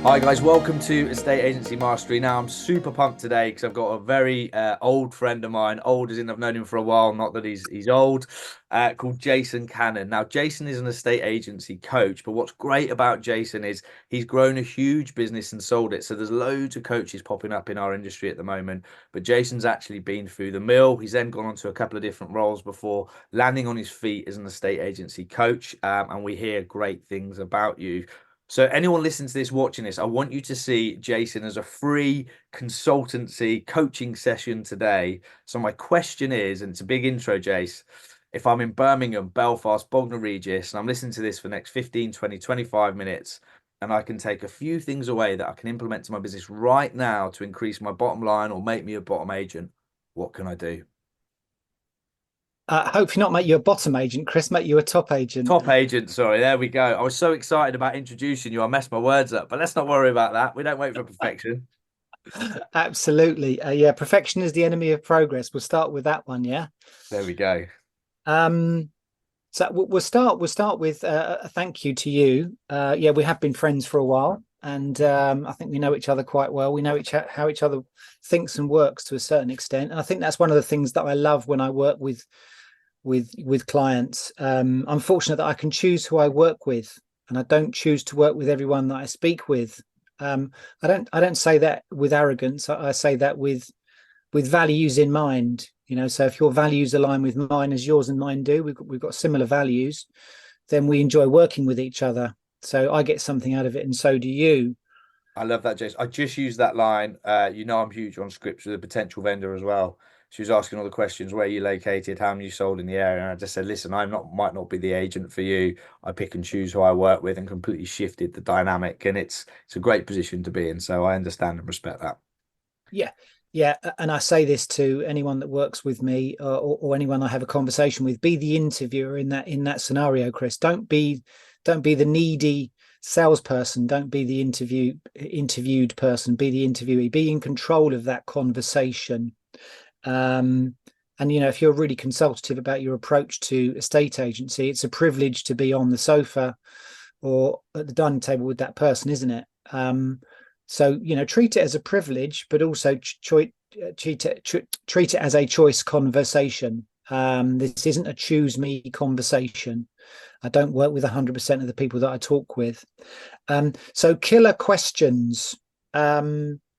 Hi guys, welcome to Estate Agency Mastery. Now I'm super pumped today because I've got a very old friend of mine, old as in I've known him for a while, not that he's old, called Jason Cannon. Now Jason is an estate agency coach, but what's great about Jason is he's grown a huge business and sold it. So there's loads of coaches popping up in our industry at the moment, but Jason's actually been through the mill. He's then gone on to a couple of different roles before landing on his feet as an estate agency coach, and we hear great things about you. So anyone listening to this, watching this, I want you to see Jason as a free consultancy coaching session today. So my question is, and it's a big intro, Jace, if I'm in Birmingham, Belfast, Bognor Regis, and I'm listening to this for the next 15, 20, 25 minutes, and I can take a few things away that I can implement to my business right now to increase my bottom line or make me a bottom agent, what can I do? Hopefully not make you a bottom agent, Chris, make you a top agent. Top agent, sorry, there we go. I was so excited about introducing you, I messed my words up, but let's not worry about that. We don't wait for perfection. Absolutely. Yeah, perfection is the enemy of progress. We'll start with that one, yeah. There we go. Um, so we'll start with a thank you to you. Yeah, we have been friends for a while, and I think we know each other quite well. We know how each other thinks and works to a certain extent. And I think that's one of the things that I love when I work with clients. I'm fortunate that I can choose who I work with, and I don't choose to work with everyone that I speak with. I don't say that with arrogance. I say that with values in mind. So if your values align with mine as yours and mine do, we've got similar values, then we enjoy working with each other. So I get something out of it, and so do you. I love that, Jason. I just used that line. I'm huge on scripts with a potential vendor as well. She was asking all the questions: where you located, how many you sold in the area, and I just said, "Listen, might not be the agent for you. I pick and choose who I work with," and completely shifted the dynamic. And it's a great position to be in. So I understand and respect that. Yeah, yeah, and I say this to anyone that works with me, or anyone I have a conversation with: be the interviewer in that scenario, Chris. Don't be the needy salesperson. Don't be the interviewed person. Be the interviewee. Be in control of that conversation. And if you're really consultative about your approach to estate agency, it's a privilege to be on the sofa or at the dining table with that person, isn't it? So treat it as a privilege, but also treat it as a choice conversation. This isn't a choose me conversation. I don't work with 100% of the people that I talk with. So killer questions.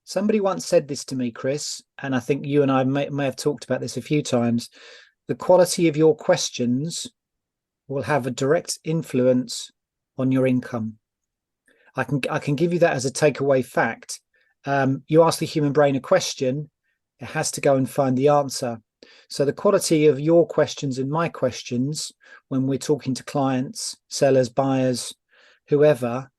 Somebody once said this to me, Chris, and I think you and I may have talked about this a few times. The quality of your questions will have a direct influence on your income. I can give you that as a takeaway fact. You ask the human brain a question, it has to go and find the answer. So the quality of your questions and my questions when we're talking to clients, sellers, buyers, whoever,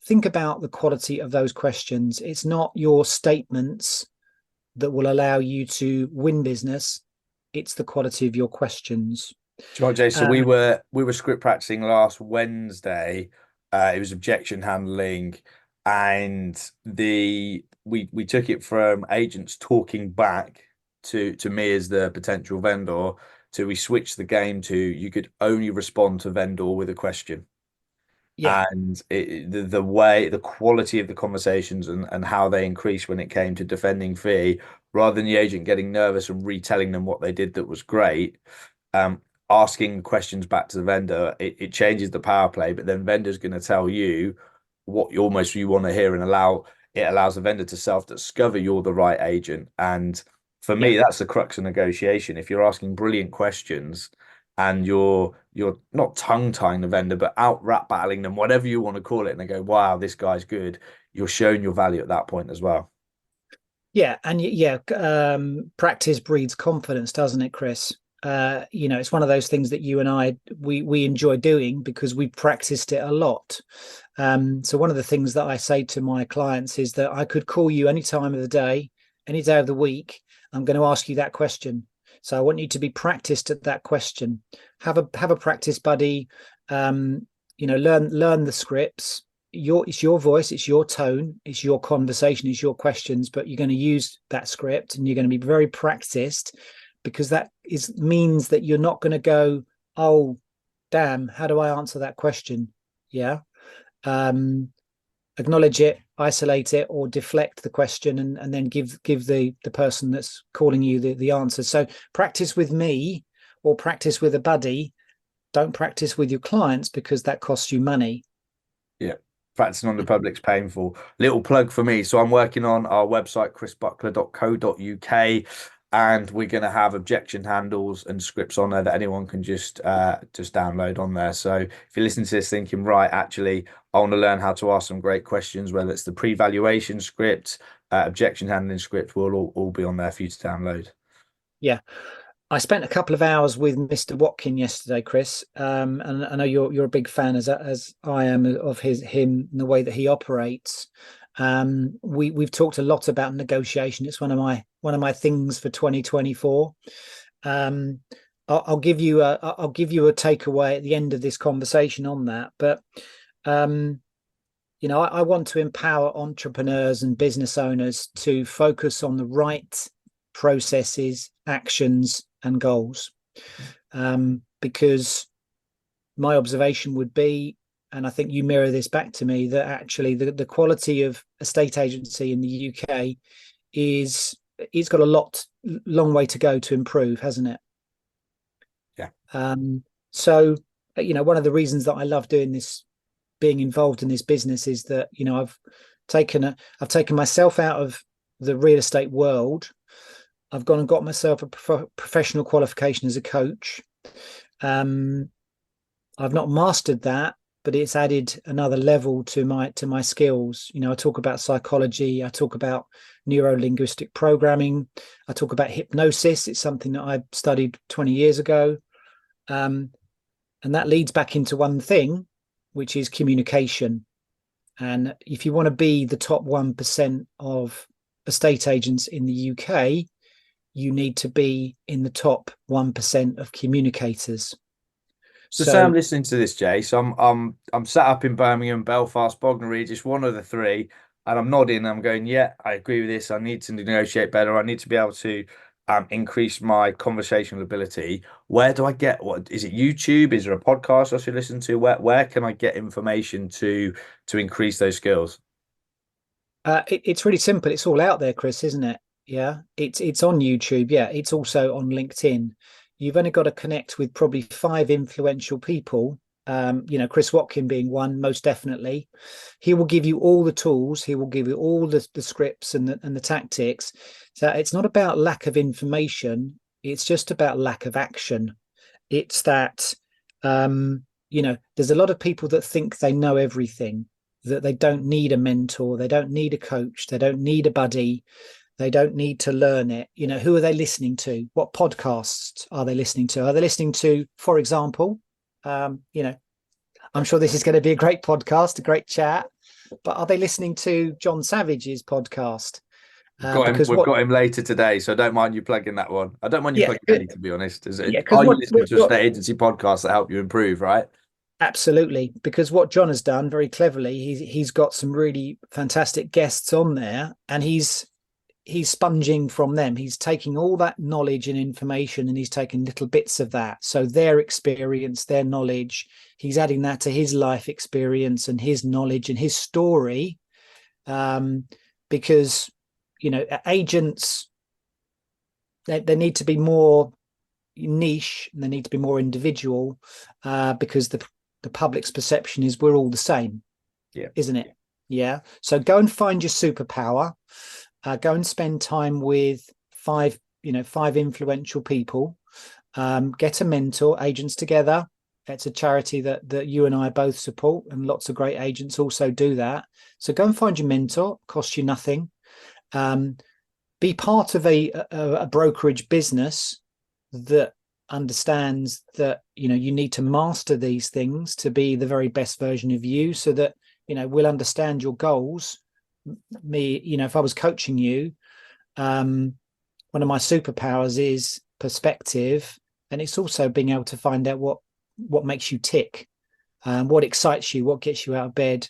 think about the quality of those questions. It's not your statements that will allow you to win business. It's the quality of your questions. Do you know what, Jay? So we were script practicing last Wednesday. It was objection handling, and we took it from agents talking back to me as the potential vendor to we switched the game to you could only respond to vendor with a question. Yeah, And the quality of the conversations and how they increased when it came to defending fee, rather than the agent getting nervous and retelling them what they did that was great, um, asking questions back to the vendor, it changes the power play, but then vendor's going to tell you what you want to hear and allows the vendor to self-discover you're the right agent. And for yeah. me, that's the crux of negotiation. If you're asking brilliant questions and you're not tongue-tying the vendor, but out rap battling them, whatever you want to call it, and they go, wow, this guy's good, you're showing your value at that point as well. Yeah, and practice breeds confidence, doesn't it, Chris? It's one of those things that you and I we enjoy doing because we practiced it a lot. So one of the things that I say to my clients is that I could call you any time of the day, any day of the week. I'm going to ask you that question. So I want you to be practiced at that question. Have a practice buddy. Learn the scripts. It's your voice, it's your tone, it's your conversation, it's your questions, but you're going to use that script and you're going to be very practiced because that means that you're not going to go, oh, damn, how do I answer that question? Yeah. Acknowledge it, isolate it, or deflect the question, and then give the person that's calling you the answer. So practice with me or practice with a buddy. Don't practice with your clients, because that costs you money. Yeah. Practicing on the public's painful. Little plug for me. So I'm working on our website, chrisbuckler.co.uk, and we're going to have objection handles and scripts on there that anyone can just download on there. So if you're listening to this thinking, right, actually, I want to learn how to ask some great questions, whether it's the pre-valuation script, objection handling script, will all be on there for you to download. Yeah. I spent a couple of hours with Mr. Watkin yesterday, Chris, and I know you're a big fan, as I am, of him and the way that he operates. We've talked a lot about negotiation. It's one of my things for 2024. I'll give you a takeaway at the end of this conversation on that. But I want to empower entrepreneurs and business owners to focus on the right processes, actions, and goals, because my observation would be, and I think you mirror this back to me, that actually the quality of estate agency in the UK it's got a long way to go to improve, hasn't it? Yeah. So one of the reasons that I love doing this, being involved in this business, is that I've taken myself out of the real estate world. I've gone and got myself a professional qualification as a coach. I've not mastered that, but it's added another level to my skills. I talk about psychology. I talk about neuro-linguistic programming. I talk about hypnosis. It's something that I studied 20 years ago. And that leads back into one thing, which is communication. And if you want to be the top 1% of estate agents in the UK, you need to be in the top 1% of communicators. So say I'm listening to this, Jay. So I'm sat up in Birmingham, Belfast, Bognor Regis, one of the three, and I'm nodding. I'm going, yeah, I agree with this. I need to negotiate better. I need to be able to increase my conversational ability. Where do I get, what is it? YouTube? Is there a podcast I should listen to? Where can I get information to increase those skills? It's really simple. It's all out there, Chris, isn't it? Yeah, it's on YouTube. Yeah, it's also on LinkedIn. You've only got to connect with probably 5 influential people. Chris Watkin being one, most definitely. He will give you all the tools. He will give you all the scripts and the tactics. So it's not about lack of information. It's just about lack of action. It's that there's a lot of people that think they know everything, that they don't need a mentor, they don't need a coach, they don't need a buddy. They don't need to learn it. Who are they listening to? What podcasts are they listening to? Are they listening to, for example, I'm sure this is going to be a great podcast, a great chat, but are they listening to John Savage's podcast? We've got him later today, so I don't mind you plugging that one. I don't mind you plugging any, to be honest. Are you listening to a estate agency podcast that help you improve, right? Absolutely, because what John has done very cleverly, he's got some really fantastic guests on there, and he's sponging from them. He's taking all that knowledge and information, and he's taking little bits of that. So their experience, their knowledge, he's adding that to his life experience and his knowledge and his story. Because, agents, they need to be more niche, and they need to be more individual, because the public's perception is we're all the same. Yeah. Isn't it? Yeah. So go and find your superpower. Go and spend time with 5 influential people. Get a mentor. Agents Together. It's a charity that you and I both support, and lots of great agents also do that. So go and find your mentor. Costs you nothing. Be part of a brokerage business that understands that you need to master these things to be the very best version of you, so that we'll understand your goals. If I was coaching you, one of my superpowers is perspective, and it's also being able to find out what makes you tick, what excites you, what gets you out of bed,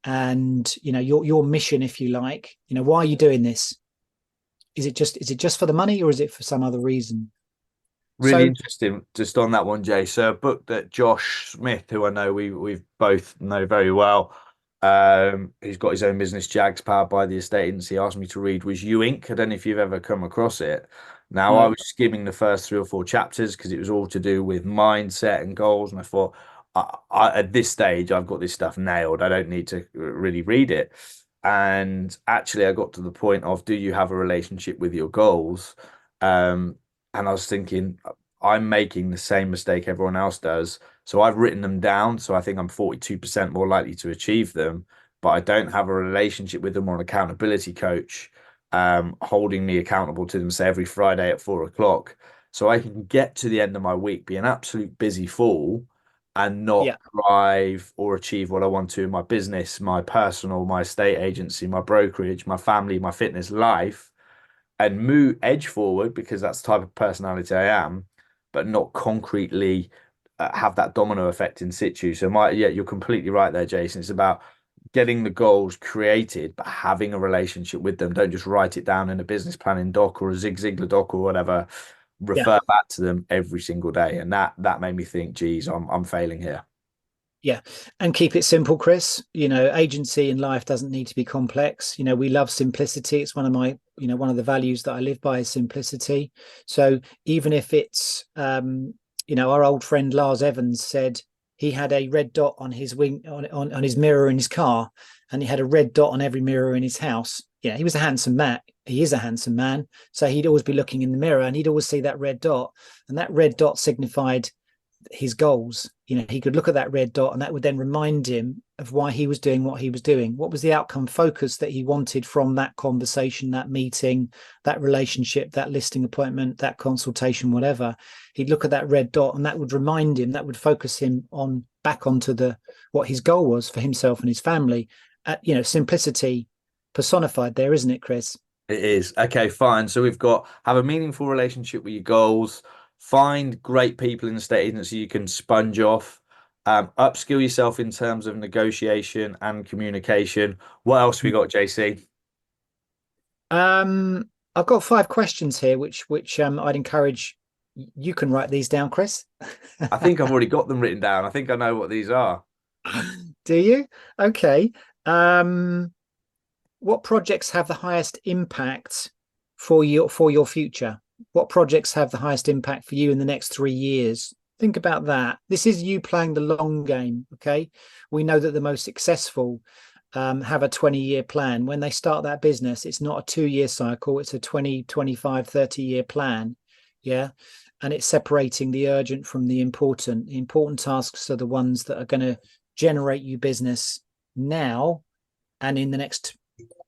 and your mission, if you like. Why are you doing this? Is it just for the money, or is it for some other reason? Really interesting. Just on that one, Jay. So a book that Josh Smith, who I know we've both know very well, he's got his own business, Jags, powered by the estate agency, asked me to read was You Inc. I don't know if you've ever come across it. Now I No. was skimming the first 3 or 4 chapters because it was all to do with mindset and goals, and I thought, at this stage, I've got this stuff nailed. I don't need to really read it. And actually, I got to the point of, do you have a relationship with your goals? Um, and I was thinking, I'm making the same mistake everyone else does. So I've written them down. So I think I'm 42% more likely to achieve them, but I don't have a relationship with them or an accountability coach holding me accountable to them, say every Friday at 4 o'clock. So I can get to the end of my week, be an absolute busy fool, and not Yeah. thrive or achieve what I want to in my business, my personal, my estate agency, my brokerage, my family, my fitness life, and move edge forward because that's the type of personality I am, but not concretely have that domino effect in situ. So yeah, you're completely right there, Jason. It's about getting the goals created, but having a relationship with them. Don't just write it down in a business planning doc or a Zig Ziglar doc or whatever. Yeah. Refer back to them every single day, and that made me think, geez, I'm failing here. Yeah. And keep it simple, Chris. Agency in life doesn't need to be complex. We love simplicity. It's one of my, one of the values that I live by is simplicity. So even if it's, our old friend Lars Evans said he had a red dot on his wing, on his mirror in his car, and he had a red dot on every mirror in his house. He was a handsome man. He is a handsome man. So he'd always be looking in the mirror and he'd always see that red dot. And that red dot signified his goals. He could look at that red dot and that would then remind him of why he was doing what he was doing. What was the outcome focus that he wanted from that conversation, that meeting, that relationship, that listing appointment, that consultation, whatever. He'd look at that red dot and that would remind him, that would focus him on back onto what his goal was for himself and his family. Simplicity personified there, isn't it, Chris? It is. Okay, fine. So we've got have a meaningful relationship with your goals, find great people in the state agency you can sponge off, upskill yourself in terms of negotiation and communication. What else we got, JC? I've got 5 questions here, which I'd encourage you can write these down, Chris. I think I've already got them written down. I think I know what these are. Do you? Okay. What projects have the highest impact for your future? What projects have the highest impact for you in the next 3 years? Think about that. This is you playing the long game. Okay. We know that the most successful have a 20-year plan. When they start that business, it's not a 2-year cycle. It's a 20, 25, 30-year plan. Yeah. And it's separating the urgent from the important. The important tasks are the ones that are going to generate you business now and in the next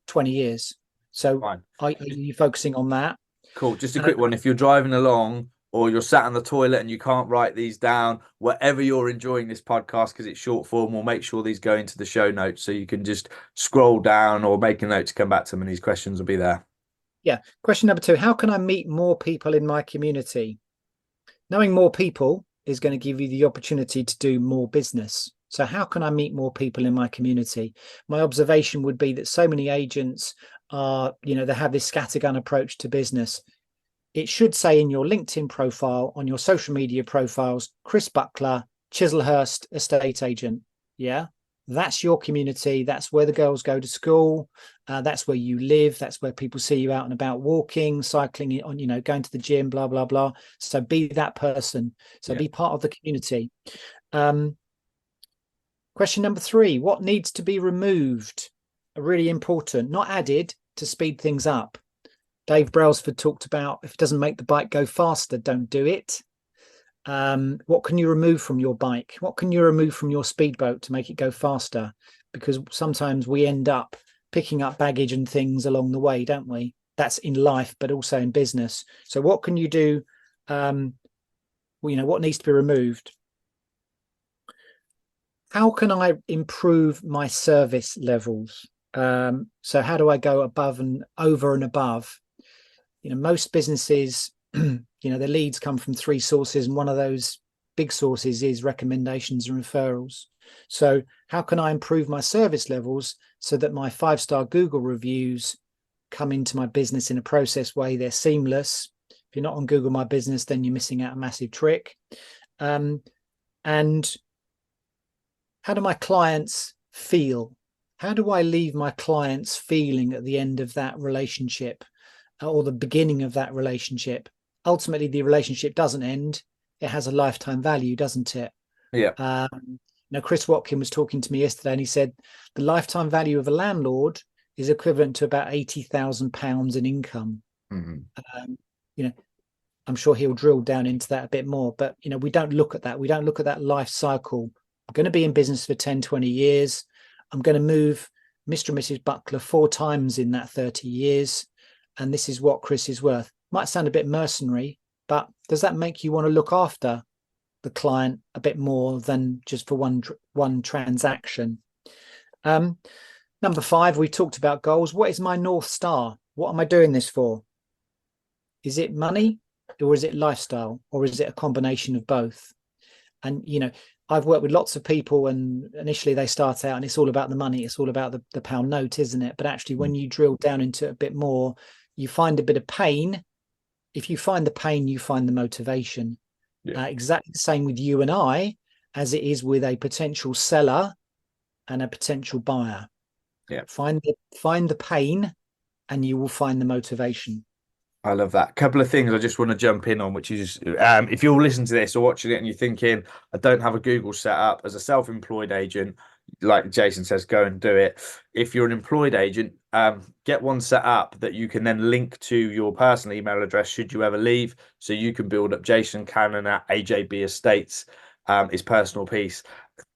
20 years. So Fine. are you focusing on that? Cool. Just a quick one. If you're driving along or you're sat on the toilet and you can't write these down, wherever you're enjoying this podcast, because it's short form, we'll make sure these go into the show notes so you can just scroll down or make a note to come back to them and these questions will be there. Yeah. Question number 2, how can I meet more people in my community? Knowing more people is going to give you the opportunity to do more business. So how can I meet more people in my community? My observation would be that so many agents are, they have this scattergun approach to business. It should say in your LinkedIn profile, on your social media profiles, Chris Buckler, Chislehurst estate agent. Yeah. That's your community. That's where the girls go to school. That's where you live. That's where people see you out and about walking, cycling, on, going to the gym, blah, blah, blah. So be that person. So be part of the community. Question number 3, what needs to be removed? Really important, not added, to speed things up. Dave Brailsford talked about, if it doesn't make the bike go faster, don't do it. What can you remove from your bike? What can you remove from your speedboat to make it go faster? Because sometimes we end up picking up baggage and things along the way, don't we? That's in life, but also in business. So what can you do? What needs to be removed? How can I improve my service levels? So how do I go above and over and above? Most businesses, their leads come from 3 sources, and one of those big sources is recommendations and referrals. So how can I improve my service levels so that my 5-star Google reviews come into my business in a process way? They're seamless. If you're not on Google My Business, then you're missing out a massive trick. And how do my clients feel? How do I leave my clients feeling at the end of that relationship or the beginning of that relationship? Ultimately, the relationship doesn't end. It has a lifetime value, doesn't it? Yeah. Chris Watkin was talking to me yesterday, and he said the lifetime value of a landlord is equivalent to about £80,000 in income. Mm-hmm. You know, I'm sure he'll drill down into that a bit more, but we don't look at that. We don't look at that life cycle. I'm going to be in business for 10, 20 years. I'm going to move Mr. and Mrs. Buckler 4 times in that 30 years. And this is what Chris is worth. Might sound a bit mercenary, but does that make you want to look after the client a bit more than just for one transaction? Number 5, we talked about goals. What is my North Star? What am I doing this for? Is it money, or is it lifestyle, or is it a combination of both? And I've worked with lots of people, and initially they start out and it's all about the money, it's all about the pound note, isn't it? But actually, when you drill down into it a bit more, you find a bit of pain. If you find the pain, you find the motivation. Exactly the same with you and I as it is with a potential seller and a potential buyer. Find the pain and you will find the motivation. I love that. A couple of things I just want to jump in on, which is if you're listening to this or watching it and you're thinking, I don't have a Google set up as a self-employed agent, like Jason says, go and do it. If you're an employed agent, get one set up that you can then link to your personal email address should you ever leave. So you can build up Jason Cannon at AJB Estates, his personal piece.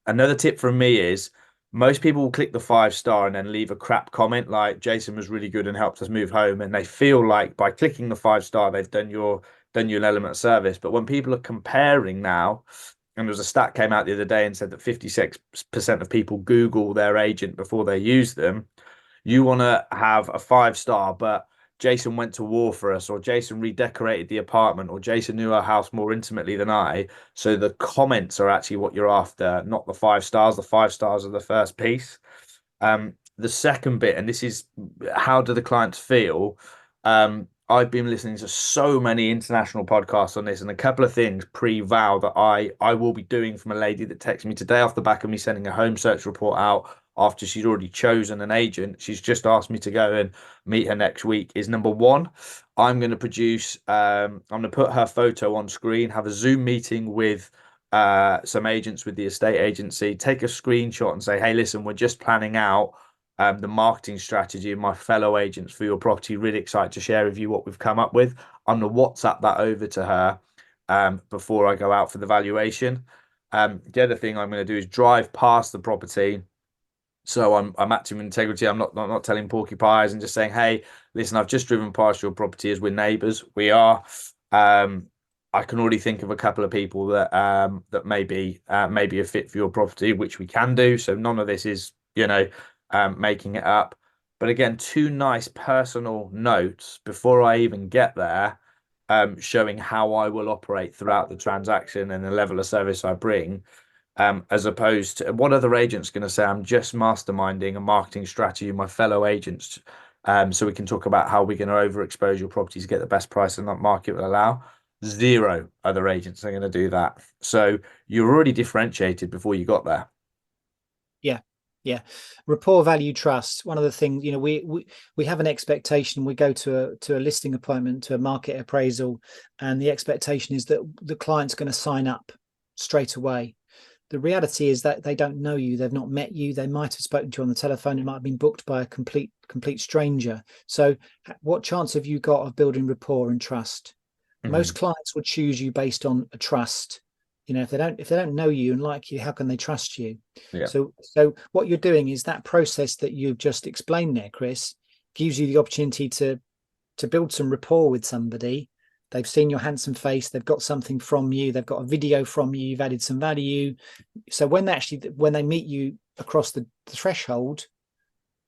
Another tip from me is most people will click the 5-star and then leave a crap comment like Jason was really good and helped us move home, and they feel like by clicking the 5-star they've done you an element of service. But when people are comparing now, and there was a stat came out the other day and said that 56% of people Google their agent before they use them, you want to have a 5-star, but Jason went to war for us, or Jason redecorated the apartment, or Jason knew our house more intimately than I. So the comments are actually what you're after, not the 5 stars. The 5 stars are the first piece. The second bit, and this is how do the clients feel? I've been listening to so many international podcasts on this, and a couple of things pre-vow that I will be doing from a lady that texted me today off the back of me sending a home search report out after she'd already chosen an agent. She's just asked me to go and meet her next week. Is number 1, I'm going to produce, I'm going to put her photo on screen, have a Zoom meeting with some agents with the estate agency, take a screenshot and say, hey, listen, we're just planning out the marketing strategy of my fellow agents for your property. Really excited to share with you what we've come up with. I'm going to WhatsApp that over to her before I go out for the valuation. The other thing I'm going to do is drive past the property. So I'm acting with integrity. I'm not telling porcupines and just saying, hey, listen, I've just driven past your property as we're neighbours. We are. I can already think of a couple of people that that may be a fit for your property, which we can do. So none of this is, making it up. But again, 2 nice personal notes before I even get there, showing how I will operate throughout the transaction and the level of service I bring, as opposed to what other agents going to say. I'm just masterminding a marketing strategy with my fellow agents, so we can talk about how we're going to overexpose your property to get the best price and that market will allow. 0 other agents are going to do that. So you're already differentiated before you got there. Yeah. Rapport, value, trust. One of the things, we have an expectation. We go to a listing appointment, to a market appraisal, and the expectation is that the client's going to sign up straight away. The reality is that they don't know you. They've not met you. They might have spoken to you on the telephone. It might have been booked by a complete stranger. So what chance have you got of building rapport and trust? Most clients would choose you based on a trust. If they don't know you and like you, how can they trust you? So what you're doing is that process that you've just explained there, Chris, gives you the opportunity to build some rapport with somebody. They've seen your handsome face, they've got something from you, they've got a video from you, you've added some value. So when they meet you across the threshold,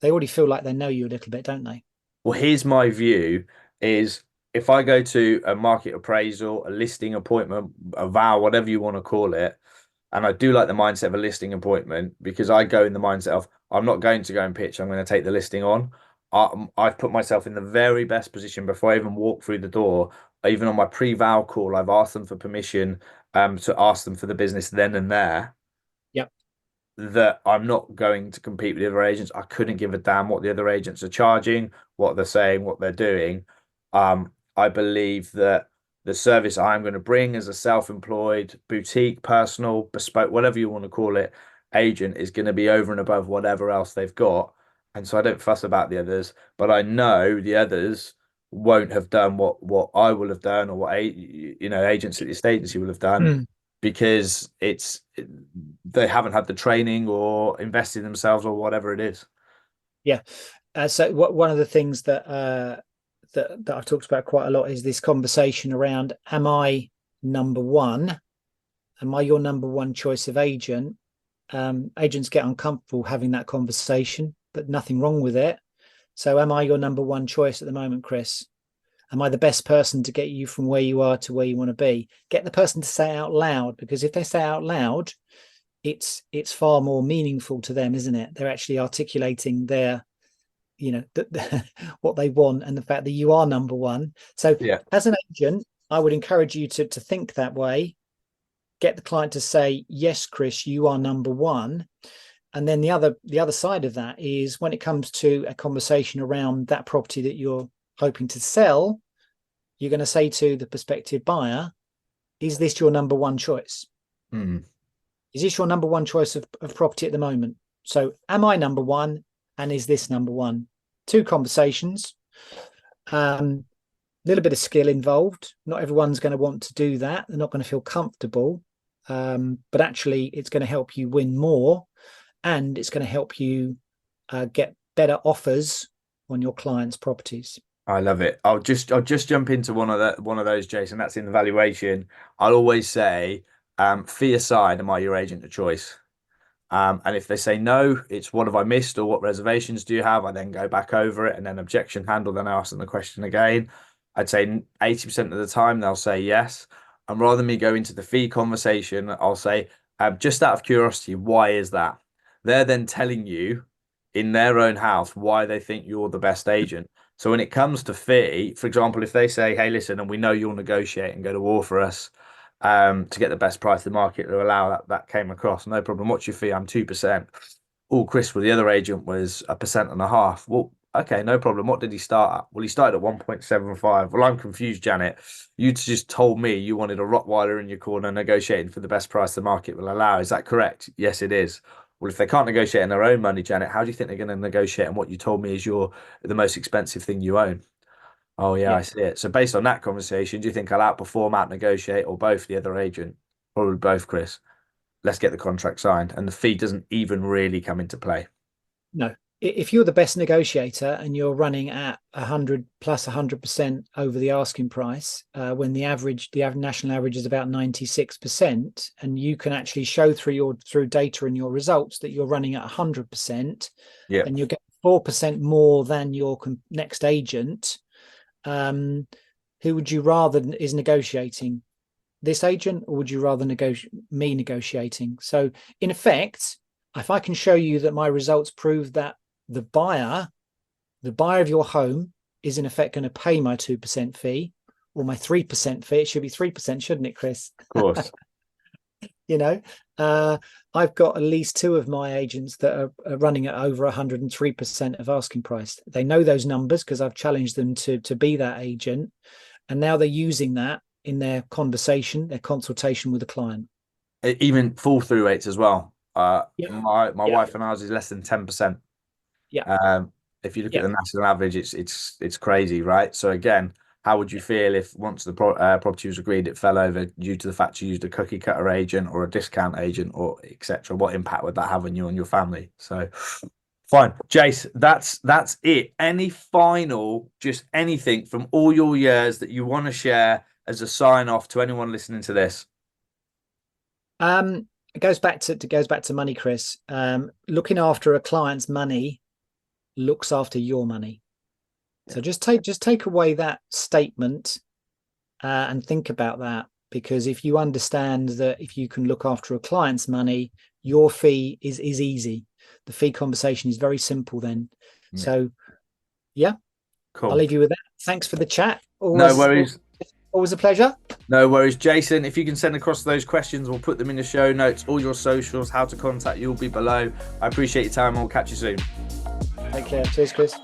they already feel like they know you a little bit, don't they? Well, here's my view is, if I go to a market appraisal, a listing appointment, a vow, whatever you want to call it, and I do like the mindset of a listing appointment, because I go in the mindset of I'm not going to go and pitch, I'm going to take the listing on. I've put myself in the very best position before I even walk through the door. even on my pre-val call, I've asked them for permission to ask them for the business then and there, Yep. that I'm not going to compete with the other agents. I couldn't give a damn what the other agents are charging, what they're saying, what they're doing. I believe that the service I'm going to bring as a self-employed, boutique, personal, bespoke, whatever you want to call it, agent is going to be over and above whatever else they've got. And so I don't fuss about the others, but I know the others won't have done what I will have done, or what agents at the estate agency will have done, Mm. because they haven't had the training or invested in themselves or whatever it is. Yeah. So one of the things that I've talked about quite a lot is this conversation around, am I number one? Am I your number one choice of agent? Agents get uncomfortable having that conversation, but nothing wrong with it. So am I your number one choice at the moment, Chris? Am I the best person to get you from where you are to where you want to be? Get the person to say it out loud, because if they say it out loud, it's far more meaningful to them, isn't it? They're actually articulating their, what they want, and the fact that you are number one. So Yeah. as an agent, I would encourage you to think that way. Get the client to say, yes, Chris, you are number one. And then the other side of that is, when it comes to a conversation around that property that you're hoping to sell, you're going to say to the prospective buyer, is this your number one choice? Mm. Is this your number one choice of property at the moment? So am I number one? And is this number one? Two conversations. Little bit of skill involved. Not everyone's going to want to do that. They're not going to feel comfortable. But actually, it's going to help you win more, and it's going to help you get better offers on your clients' properties. I love it. I'll just jump into one of those, Jason. That's in the valuation. I'll always say, fee aside, am I your agent of choice? And if they say no, it's what have I missed, or what reservations do you have? I then go back over it, and then objection handle, then I ask them the question again. I'd say 80% of the time they'll say yes. And rather than me go into the fee conversation, I'll say, just out of curiosity, why is that? They're then telling you in their own house why they think you're the best agent. So when it comes to fee, for example, if they say, hey, listen, and we know you'll negotiate and go to war for us, to get the best price in the market to allow that came across. No problem. What's your fee? I'm 2%. Oh, Chris, well, the other agent was 1.5%. Well, okay, no problem. What did he start at? Well, he started at 1.75. Well, I'm confused, Janet. You just told me you wanted a Rottweiler in your corner negotiating for the best price the market will allow. Is that correct? Yes, it is. Well, if they can't negotiate in their own money, Janet, how do you think they're going to negotiate on what you told me is the most expensive thing you own? Oh yeah, Yeah. I see it. So based on that conversation, do you think I'll outperform, out negotiate, or both the other agent? Probably both, Chris. Let's get the contract signed, and the fee doesn't even really come into play. No. If you're the best negotiator and you're running at 100 plus 100% over the asking price, when the national average is about 96%, and you can actually show through data and your results that you're running at 100%, Yeah. and you're getting 4% more than your next agent, who would you rather is negotiating? This agent, or would you rather me negotiating? So in effect, if I can show you that my results prove that the buyer of your home is in effect going to pay my 2% fee, or my 3% fee, it should be 3%, shouldn't it, Chris? Of course. I've got at least two of my agents that are running at over 103% of asking price. They know those numbers because I've challenged them to be that agent, and now they're using that in their conversation, their consultation with the client. Even fall through rates as well. Yeah, My yeah, wife and ours is less than 10%. yeah, If you look at yeah. the national average, it's crazy, right? So again, how would you feel if once the property was agreed, it fell over due to the fact you used a cookie cutter agent or a discount agent or etc.? What impact would that have on you and your family? So fine, Jace, that's it. Any final, just anything from all your years that you want to share as a sign off to anyone listening to this? It goes back to money, Chris. Looking after a client's money looks after your money. So just take away that statement, and think about that, because if you understand that if you can look after a client's money, your fee is easy. The fee conversation is very simple then. Yeah, So yeah, I'll cool. leave you with that. Thanks for the chat. No Always worries. Always a pleasure. No worries, Jason. If you can send across those questions, we'll put them in the show notes. All your socials, how to contact you will be below. I appreciate your time. We'll catch you soon. Take care. Cheers, Chris.